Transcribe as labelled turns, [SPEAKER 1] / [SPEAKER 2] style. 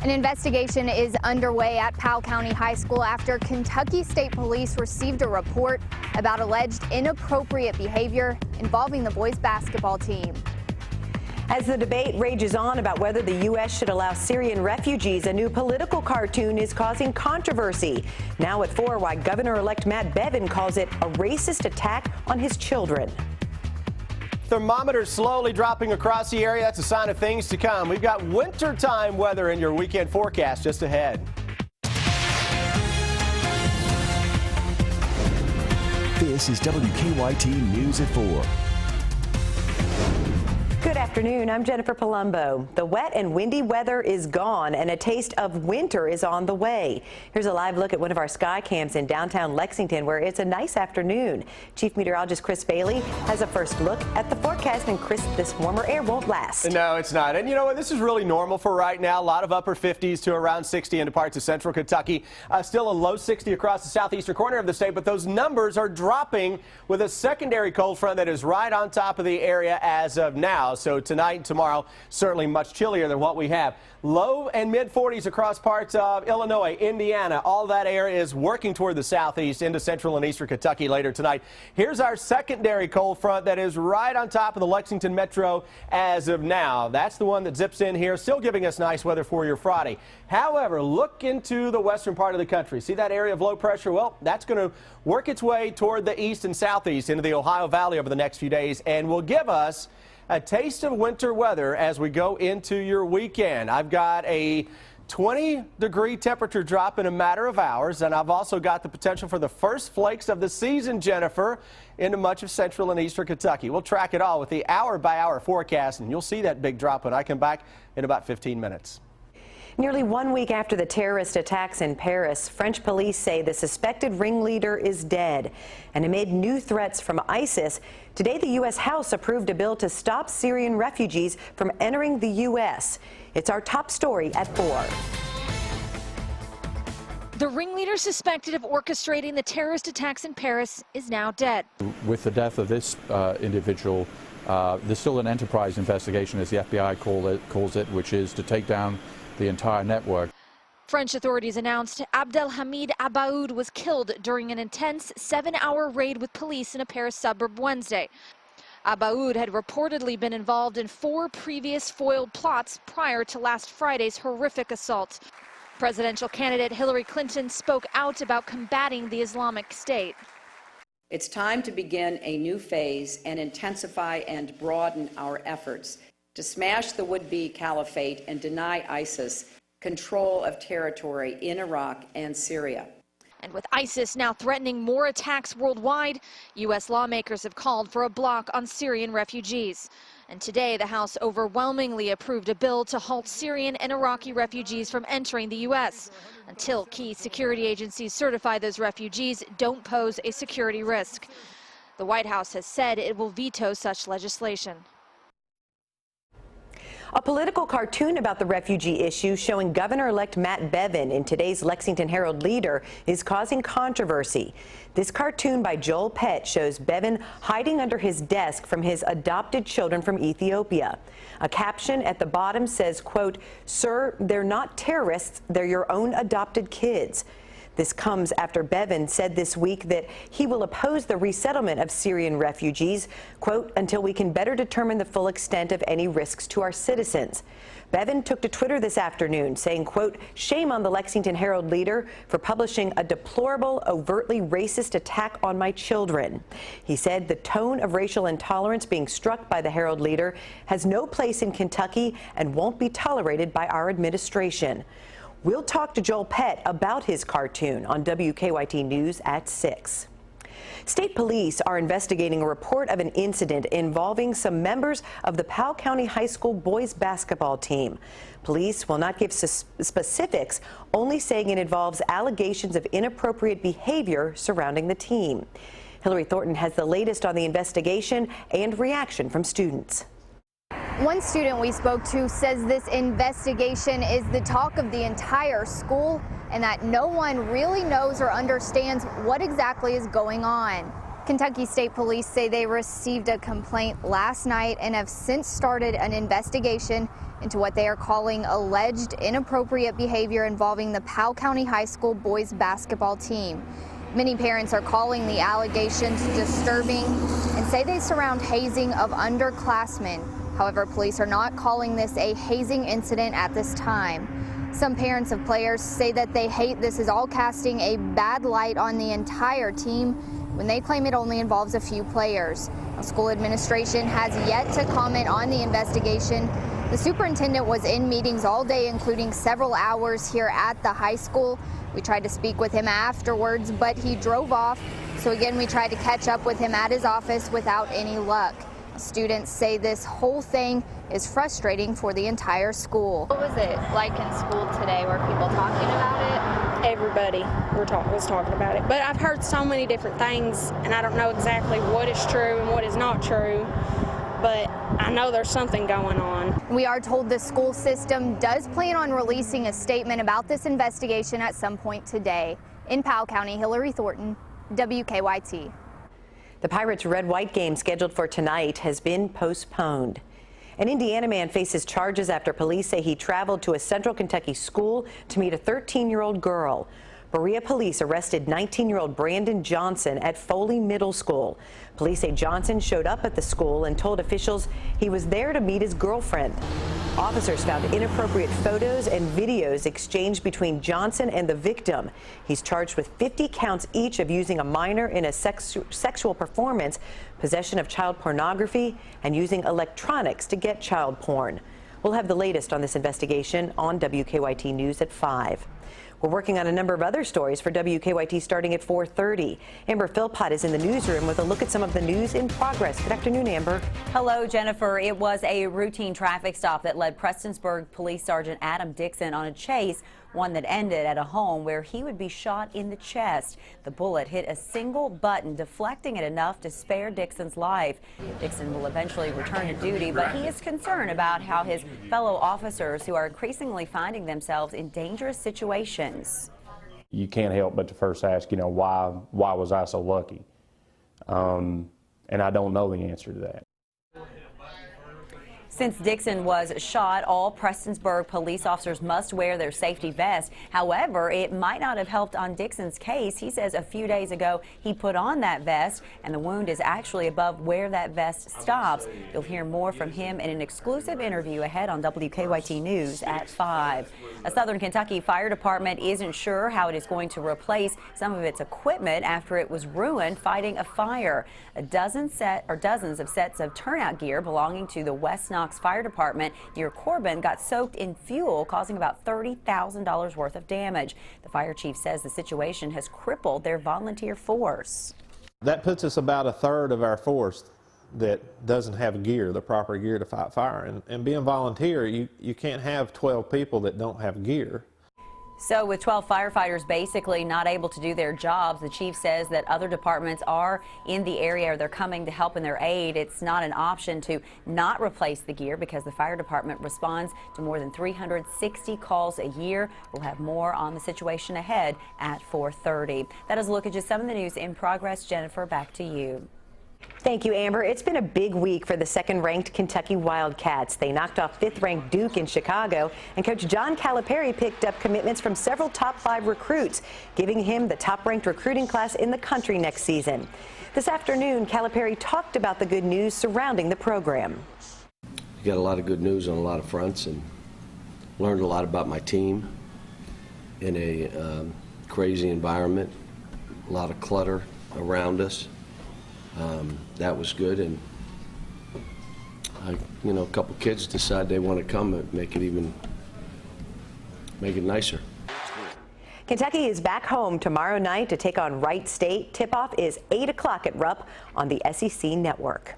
[SPEAKER 1] An investigation is underway at Powell County High School after Kentucky State Police received a report about alleged inappropriate behavior involving the boys' basketball team.
[SPEAKER 2] As the debate rages on about whether the U.S. should allow Syrian refugees, a new political cartoon is causing controversy. Now at 4, why Governor-elect Matt Bevin calls it a racist attack on his children.
[SPEAKER 3] Thermometers slowly dropping across the area. That's a sign of things to come. We've got wintertime weather in your weekend forecast just ahead.
[SPEAKER 4] This is WKYT News at 4.
[SPEAKER 2] Good afternoon. I'm Jennifer Palumbo. The wet and windy weather is gone and a taste of winter is on the way. Here's a live look at one of our sky cams in downtown Lexington where it's a nice afternoon. Chief Meteorologist Chris Bailey has a first look at the forecast. And Chris, this warmer air won't last.
[SPEAKER 3] No, it's not. And you know what? This is really normal for right now. A lot of upper 50s to around 60 into parts of central Kentucky. Still a low 60 across the southeastern corner of the state, but those numbers are dropping with a secondary cold front that is right on top of the area as of now. So tonight and tomorrow, certainly much chillier than what we have. Low and mid 40s across parts of Illinois, Indiana. All that air is working toward the southeast into central and eastern Kentucky later tonight. Here's our secondary cold front that is right on top of the Lexington metro as of now. That's the one that zips in here, still giving us nice weather for your Friday. However, look into the western part of the country. See that area of low pressure? Well, that's going to work its way toward the east and southeast into the Ohio Valley over the next few days and will give us a taste of winter weather as we go into your weekend. I've got a 20-degree temperature drop in a matter of hours, and I've also got the potential for the first flakes of the season, Jennifer, into much of central and eastern Kentucky. We'll track it all with the hour-by-hour forecast, and you'll see that big drop when I come back in about 15 minutes.
[SPEAKER 2] Nearly 1 week after the terrorist attacks in Paris, French police say the suspected ringleader is dead. And amid new threats from ISIS, today the U.S. House approved a bill to stop Syrian refugees from entering the U.S. It's our top story at 4.
[SPEAKER 5] The ringleader suspected of orchestrating the terrorist attacks in Paris is now dead.
[SPEAKER 6] With the death of this individual, there's still an enterprise investigation, as the FBI calls it, which is to take down the entire network.
[SPEAKER 5] French authorities announced Abdelhamid Abaoud was killed during an intense 7-hour raid with police in a Paris suburb Wednesday. Abaoud had reportedly been involved in 4 previous foiled plots prior to last Friday's horrific assault. Presidential candidate Hillary Clinton spoke out about combating the Islamic State.
[SPEAKER 7] It's time to begin a new phase and intensify and broaden our efforts to smash the would-be caliphate and deny ISIS control of territory in Iraq and Syria.
[SPEAKER 5] And with ISIS now threatening more attacks worldwide, U.S. lawmakers have called for a block on Syrian refugees. And today, the House overwhelmingly approved a bill to halt Syrian and Iraqi refugees from entering the U.S. until key security agencies certify those refugees don't pose a security risk. The White House has said it will veto such legislation.
[SPEAKER 2] A political cartoon about the refugee issue showing Governor-elect Matt Bevin in today's Lexington Herald Leader is causing controversy. This cartoon by Joel Pett shows Bevin hiding under his desk from his adopted children from Ethiopia. A caption at the bottom says, quote, "Sir, they're not terrorists, they're your own adopted kids." This comes after Bevin said this week that he will oppose the resettlement of Syrian refugees, quote, "until we can better determine the full extent of any risks to our citizens." Bevin took to Twitter this afternoon saying, quote, "Shame on the Lexington Herald Leader for publishing a deplorable, overtly racist attack on my children." He said the tone of racial intolerance being struck by the Herald Leader has no place in Kentucky and won't be tolerated by our administration. We'll talk to Joel Pett about his cartoon on WKYT News at 6. State police are investigating a report of an incident involving some members of the Powell County High School boys basketball team. Police will not give specifics, only saying it involves allegations of inappropriate behavior surrounding the team. Hillary Thornton has the latest on the investigation and reaction from students.
[SPEAKER 1] One student we spoke to says this investigation is the talk of the entire school and that no one really knows or understands what exactly is going on. Kentucky State Police say they received a complaint last night and have since started an investigation into what they are calling alleged inappropriate behavior involving the Powell County High School boys basketball team. Many parents are calling the allegations disturbing and say they surround hazing of underclassmen. However, police are not calling this a hazing incident at this time. Some parents of players say that they hate this is all casting a bad light on the entire team when they claim it only involves a few players. The school administration has yet to comment on the investigation. The superintendent was in meetings all day, including several hours here at the high school. We tried to speak with him afterwards, but he drove off. So again, we tried to catch up with him at his office without any luck. Students say this whole thing is frustrating for the entire school. What was it like in school today? Were people talking about it?
[SPEAKER 8] Everybody was talking about it. But I've heard so many different things, and I don't know exactly what is true and what is not true. But I know there's something going on.
[SPEAKER 1] We are told the school system does plan on releasing a statement about this investigation at some point today. In Powell County, Hillary Thornton, WKYT.
[SPEAKER 2] The Pirates' red-white game scheduled for tonight has been postponed. An Indiana man faces charges after police say he traveled to a central Kentucky school to meet a 13-year-old girl. Berea police arrested 19-year-old Brandon Johnson at Foley Middle School. Police say Johnson showed up at the school and told officials he was there to meet his girlfriend. Officers found inappropriate photos and videos exchanged between Johnson and the victim. He's charged with 50 counts each of using a minor in a sexual performance, possession of child pornography, and using electronics to get child porn. We'll have the latest on this investigation on WKYT News at 5. We're working on a number of other stories for WKYT starting at 4:30. Amber Philpott is in the newsroom with a look at some of the news in progress. Good afternoon, Amber.
[SPEAKER 9] Hello, Jennifer. It was a routine traffic stop that led Prestonsburg Police Sergeant Adam Dixon on a chase, one that ended at a home where he would be shot in the chest. The bullet hit a single button, deflecting it enough to spare Dixon's life. Dixon will eventually return to duty, but he is concerned about how his fellow officers who are increasingly finding themselves in dangerous situations.
[SPEAKER 10] You can't help but to first ask, why was I so lucky? And I don't know the answer to that.
[SPEAKER 9] Since Dixon was shot, all Prestonsburg police officers must wear their safety vest. However, it might not have helped on Dixon's case. He says a few days ago he put on that vest, and the wound is actually above where that vest stops. You'll hear more from him in an exclusive interview ahead on WKYT News at 5. A Southern Kentucky fire department isn't sure how it is going to replace some of its equipment after it was ruined fighting a fire. Dozens of sets of turnout gear belonging to the West Knox Fire Department near Corbin got soaked in fuel, causing about $30,000 worth of damage. The fire chief says the situation has crippled their volunteer force.
[SPEAKER 11] That puts us about a third of our force that doesn't have gear, the proper gear to fight fire. And being volunteer, you can't have 12 people that don't have gear.
[SPEAKER 9] So with 12 firefighters basically not able to do their jobs, the chief says that other departments are in the area, or they're coming to help in their aid. It's not an option to not replace the gear because the fire department responds to more than 360 calls a year. We'll have more on the situation ahead at 4:30. That is a look at just some of the news in progress. Jennifer, back to you.
[SPEAKER 2] Thank you, Amber. It's been a big week for the second-ranked Kentucky Wildcats. They knocked off fifth-ranked Duke in Chicago, and Coach John Calipari picked up commitments from several top-5 recruits, giving him the top-ranked recruiting class in the country next season. This afternoon, Calipari talked about the good news surrounding the program.
[SPEAKER 12] You got a lot of good news on a lot of fronts, and learned a lot about my team in a crazy environment, a lot of clutter around us. That was good, and a couple kids decide they want to come and make it nicer.
[SPEAKER 2] Kentucky is back home tomorrow night to take on Wright State. Tip-off is 8 o'clock at Rupp on the SEC Network.